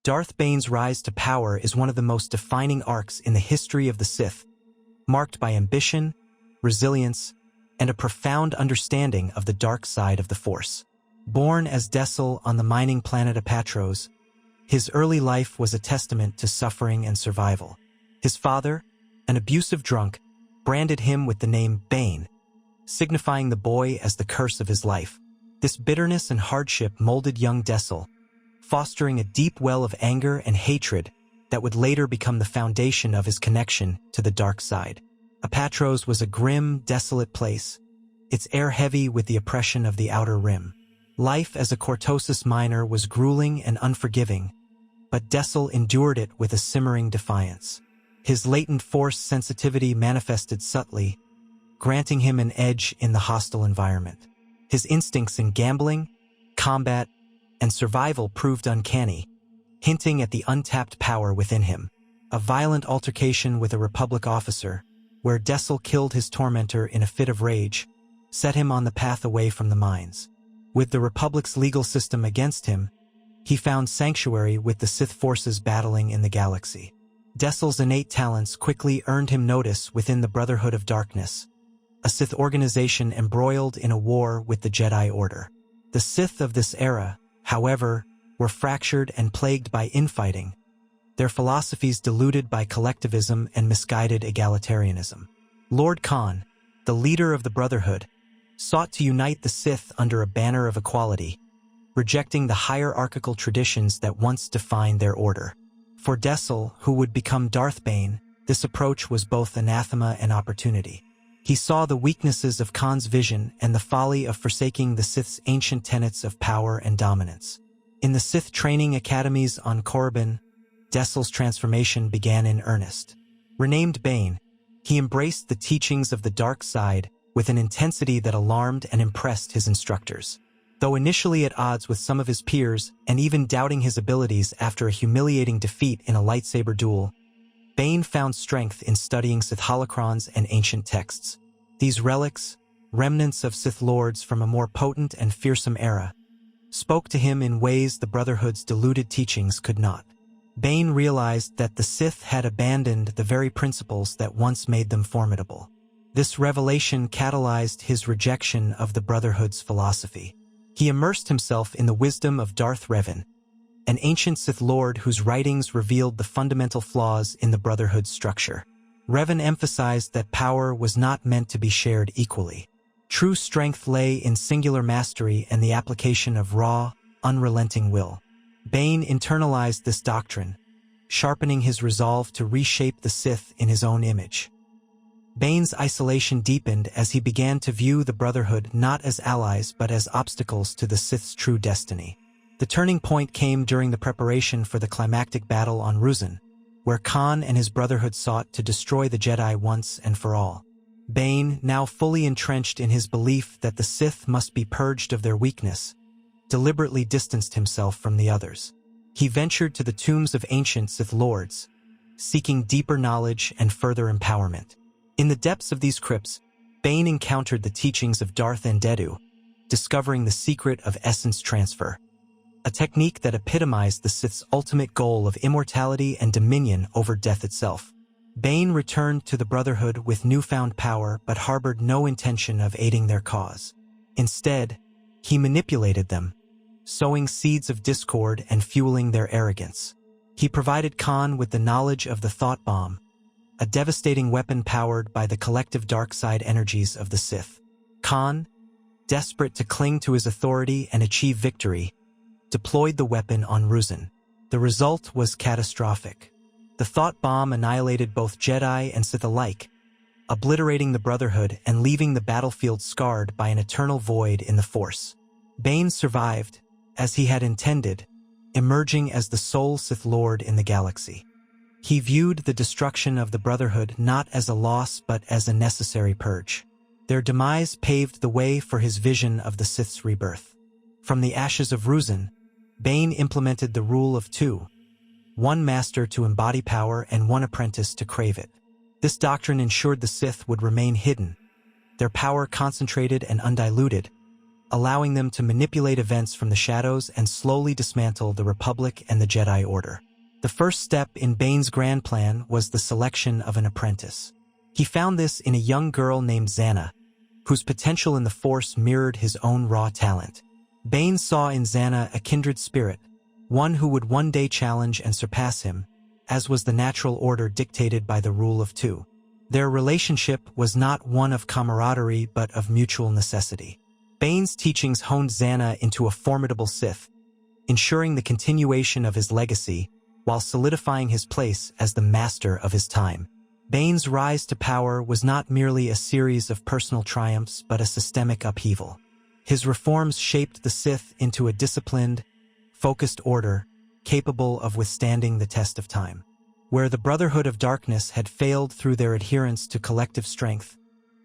Darth Bane's rise to power is one of the most defining arcs in the history of the Sith, marked by ambition, resilience, and a profound understanding of the dark side of the Force. Born as Dessel on the mining planet Apatros, his early life was a testament to suffering and survival. His father, an abusive drunk, branded him with the name Bane, signifying the boy as the curse of his life. This bitterness and hardship molded young Dessel, fostering a deep well of anger and hatred that would later become the foundation of his connection to the dark side. Apatros was a grim, desolate place, its air heavy with the oppression of the Outer Rim. Life as a Cortosis miner was grueling and unforgiving, but Dessel endured it with a simmering defiance. His latent Force sensitivity manifested subtly, granting him an edge in the hostile environment. His instincts in gambling, combat, and survival proved uncanny, hinting at the untapped power within him. A violent altercation with a Republic officer, where Dessel killed his tormentor in a fit of rage, set him on the path away from the mines. With the Republic's legal system against him, he found sanctuary with the Sith forces battling in the galaxy. Dessel's innate talents quickly earned him notice within the Brotherhood of Darkness, a Sith organization embroiled in a war with the Jedi Order. The Sith of this era, however, were fractured and plagued by infighting, their philosophies diluted by collectivism and misguided egalitarianism. Lord Khan, the leader of the Brotherhood, sought to unite the Sith under a banner of equality, rejecting the hierarchical traditions that once defined their order. For Dessel, who would become Darth Bane, this approach was both anathema and opportunity. He saw the weaknesses of Khan's vision and the folly of forsaking the Sith's ancient tenets of power and dominance. In the Sith training academies on Korriban, Dessel's transformation began in earnest. Renamed Bane, he embraced the teachings of the dark side with an intensity that alarmed and impressed his instructors. Though initially at odds with some of his peers and even doubting his abilities after a humiliating defeat in a lightsaber duel, Bane found strength in studying Sith holocrons and ancient texts. These relics, remnants of Sith Lords from a more potent and fearsome era, spoke to him in ways the Brotherhood's diluted teachings could not. Bane realized that the Sith had abandoned the very principles that once made them formidable. This revelation catalyzed his rejection of the Brotherhood's philosophy. He immersed himself in the wisdom of Darth Revan, an ancient Sith Lord whose writings revealed the fundamental flaws in the Brotherhood's structure. Revan emphasized that power was not meant to be shared equally. True strength lay in singular mastery and the application of raw, unrelenting will. Bane internalized this doctrine, sharpening his resolve to reshape the Sith in his own image. Bane's isolation deepened as he began to view the Brotherhood not as allies but as obstacles to the Sith's true destiny. The turning point came during the preparation for the climactic battle on Ruzan, where Khan and his Brotherhood sought to destroy the Jedi once and for all. Bane, now fully entrenched in his belief that the Sith must be purged of their weakness, deliberately distanced himself from the others. He ventured to the tombs of ancient Sith Lords, seeking deeper knowledge and further empowerment. In the depths of these crypts, Bane encountered the teachings of Darth Endedu, discovering the secret of essence transfer, a technique that epitomized the Sith's ultimate goal of immortality and dominion over death itself. Bane returned to the Brotherhood with newfound power but harbored no intention of aiding their cause. Instead, he manipulated them, sowing seeds of discord and fueling their arrogance. He provided Khan with the knowledge of the Thought Bomb, a devastating weapon powered by the collective dark side energies of the Sith. Khan, desperate to cling to his authority and achieve victory, deployed the weapon on Ruzan. The result was catastrophic. The Thought Bomb annihilated both Jedi and Sith alike, obliterating the Brotherhood and leaving the battlefield scarred by an eternal void in the Force. Bane survived, as he had intended, emerging as the sole Sith Lord in the galaxy. He viewed the destruction of the Brotherhood not as a loss but as a necessary purge. Their demise paved the way for his vision of the Sith's rebirth. From the ashes of Ruzan, Bane implemented the rule of two, one master to embody power and one apprentice to crave it. This doctrine ensured the Sith would remain hidden, their power concentrated and undiluted, allowing them to manipulate events from the shadows and slowly dismantle the Republic and the Jedi Order. The first step in Bane's grand plan was the selection of an apprentice. He found this in a young girl named Zannah, whose potential in the Force mirrored his own raw talent. Bane saw in Zannah a kindred spirit, one who would one day challenge and surpass him, as was the natural order dictated by the rule of two. Their relationship was not one of camaraderie but of mutual necessity. Bane's teachings honed Zannah into a formidable Sith, ensuring the continuation of his legacy while solidifying his place as the master of his time. Bane's rise to power was not merely a series of personal triumphs but a systemic upheaval. His reforms shaped the Sith into a disciplined, focused order capable of withstanding the test of time. Where the Brotherhood of Darkness had failed through their adherence to collective strength,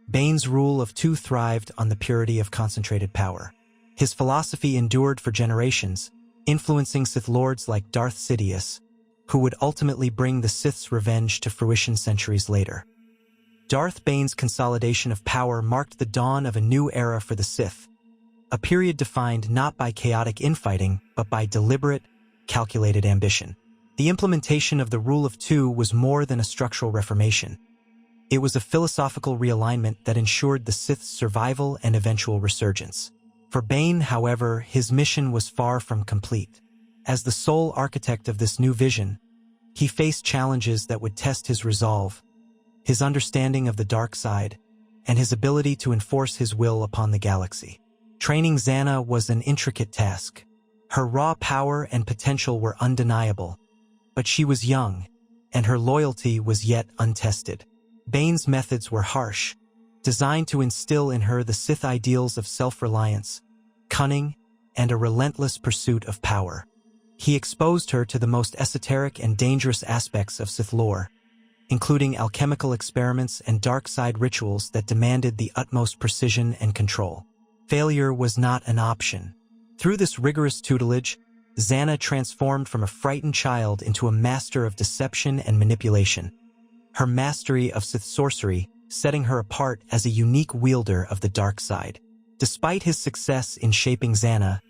Bane's rule of two thrived on the purity of concentrated power. His philosophy endured for generations, influencing Sith Lords like Darth Sidious, who would ultimately bring the Sith's revenge to fruition centuries later. Darth Bane's consolidation of power marked the dawn of a new era for the Sith, a period defined not by chaotic infighting but by deliberate, calculated ambition. The implementation of the Rule of Two was more than a structural reformation. It was a philosophical realignment that ensured the Sith's survival and eventual resurgence. For Bane, however, his mission was far from complete. As the sole architect of this new vision, he faced challenges that would test his resolve, his understanding of the dark side, and his ability to enforce his will upon the galaxy. Training Zannah was an intricate task. Her raw power and potential were undeniable, but she was young, and her loyalty was yet untested. Bane's methods were harsh, designed to instill in her the Sith ideals of self-reliance, cunning, and a relentless pursuit of power. He exposed her to the most esoteric and dangerous aspects of Sith lore, including alchemical experiments and dark side rituals that demanded the utmost precision and control. Failure was not an option. Through this rigorous tutelage, Zannah transformed from a frightened child into a master of deception and manipulation, her mastery of Sith sorcery setting her apart as a unique wielder of the dark side. Despite his success in shaping Zannah,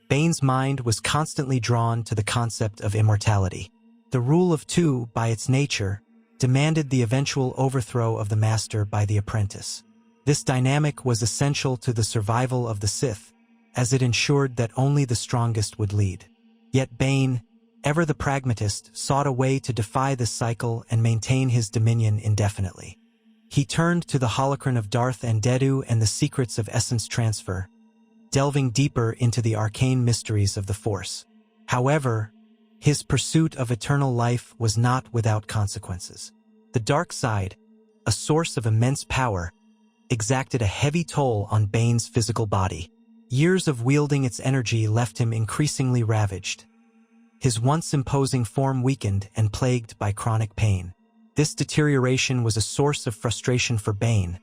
Bane's mind was constantly drawn to the concept of immortality. The Rule of Two, by its nature, demanded the eventual overthrow of the master by the apprentice. This dynamic was essential to the survival of the Sith, as it ensured that only the strongest would lead. Yet Bane, ever the pragmatist, sought a way to defy this cycle and maintain his dominion indefinitely. He turned to the holocron of Darth Andedu and the secrets of essence transfer, delving deeper into the arcane mysteries of the Force. However, his pursuit of eternal life was not without consequences. The dark side, a source of immense power, exacted a heavy toll on Bane's physical body. Years of wielding its energy left him increasingly ravaged. His once imposing form weakened and plagued by chronic pain. This deterioration was a source of frustration for Bane,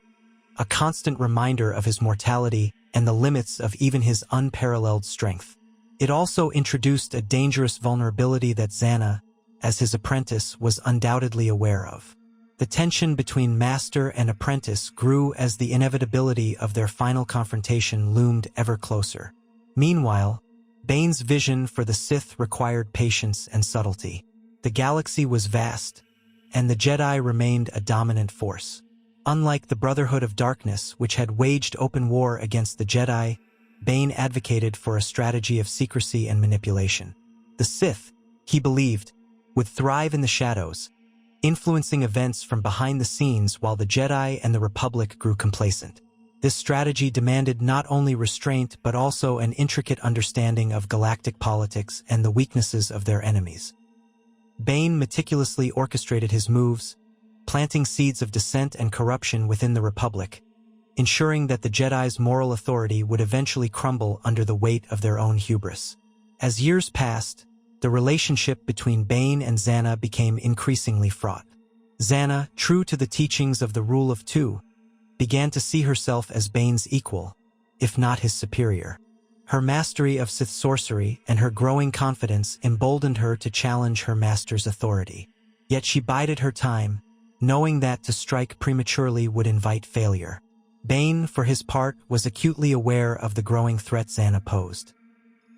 a constant reminder of his mortality and the limits of even his unparalleled strength. It also introduced a dangerous vulnerability that Zannah, as his apprentice, was undoubtedly aware of. The tension between master and apprentice grew as the inevitability of their final confrontation loomed ever closer. Meanwhile, Bane's vision for the Sith required patience and subtlety. The galaxy was vast, and the Jedi remained a dominant force. Unlike the Brotherhood of Darkness, which had waged open war against the Jedi, Bane advocated for a strategy of secrecy and manipulation. The Sith, he believed, would thrive in the shadows, influencing events from behind the scenes while the Jedi and the Republic grew complacent. This strategy demanded not only restraint but also an intricate understanding of galactic politics and the weaknesses of their enemies. Bane meticulously orchestrated his moves, planting seeds of dissent and corruption within the Republic, ensuring that the Jedi's moral authority would eventually crumble under the weight of their own hubris. As years passed, the relationship between Bane and Zannah became increasingly fraught. Zannah, true to the teachings of the Rule of Two, began to see herself as Bane's equal, if not his superior. Her mastery of Sith sorcery and her growing confidence emboldened her to challenge her master's authority. Yet she bided her time, knowing that to strike prematurely would invite failure. Bane, for his part, was acutely aware of the growing threat Zana posed.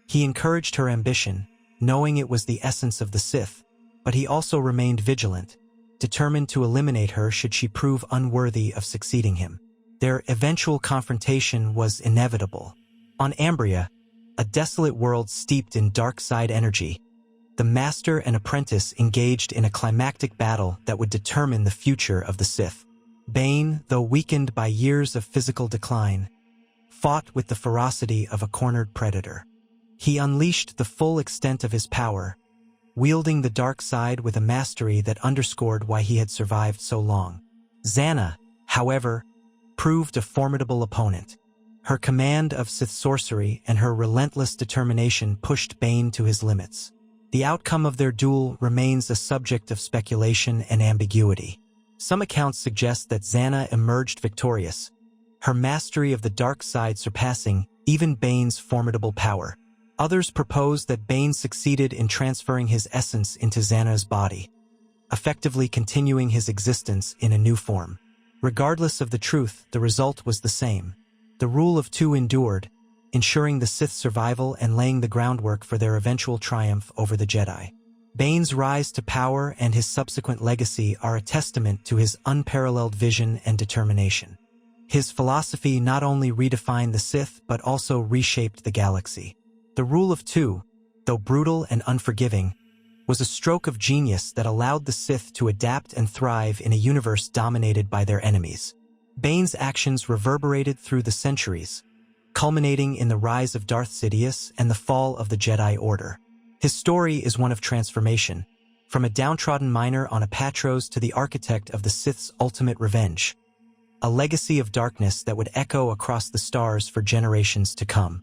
He encouraged her ambition, knowing it was the essence of the Sith, but he also remained vigilant, determined to eliminate her should she prove unworthy of succeeding him. Their eventual confrontation was inevitable. On Ambria, a desolate world steeped in dark side energy, the master and apprentice engaged in a climactic battle that would determine the future of the Sith. Bane, though weakened by years of physical decline, fought with the ferocity of a cornered predator. He unleashed the full extent of his power, wielding the dark side with a mastery that underscored why he had survived so long. Zana, however, proved a formidable opponent. Her command of Sith sorcery and her relentless determination pushed Bane to his limits. The outcome of their duel remains a subject of speculation and ambiguity. Some accounts suggest that Zana emerged victorious, her mastery of the dark side surpassing even Bane's formidable power. Others propose that Bane succeeded in transferring his essence into Zana's body, effectively continuing his existence in a new form. Regardless of the truth, the result was the same. The rule of two endured, ensuring the Sith's survival and laying the groundwork for their eventual triumph over the Jedi. Bane's rise to power and his subsequent legacy are a testament to his unparalleled vision and determination. His philosophy not only redefined the Sith but also reshaped the galaxy. The rule of two, though brutal and unforgiving, was a stroke of genius that allowed the Sith to adapt and thrive in a universe dominated by their enemies. Bane's actions reverberated through the centuries, culminating in the rise of Darth Sidious and the fall of the Jedi Order. His story is one of transformation, from a downtrodden miner on Apatros to the architect of the Sith's ultimate revenge, a legacy of darkness that would echo across the stars for generations to come.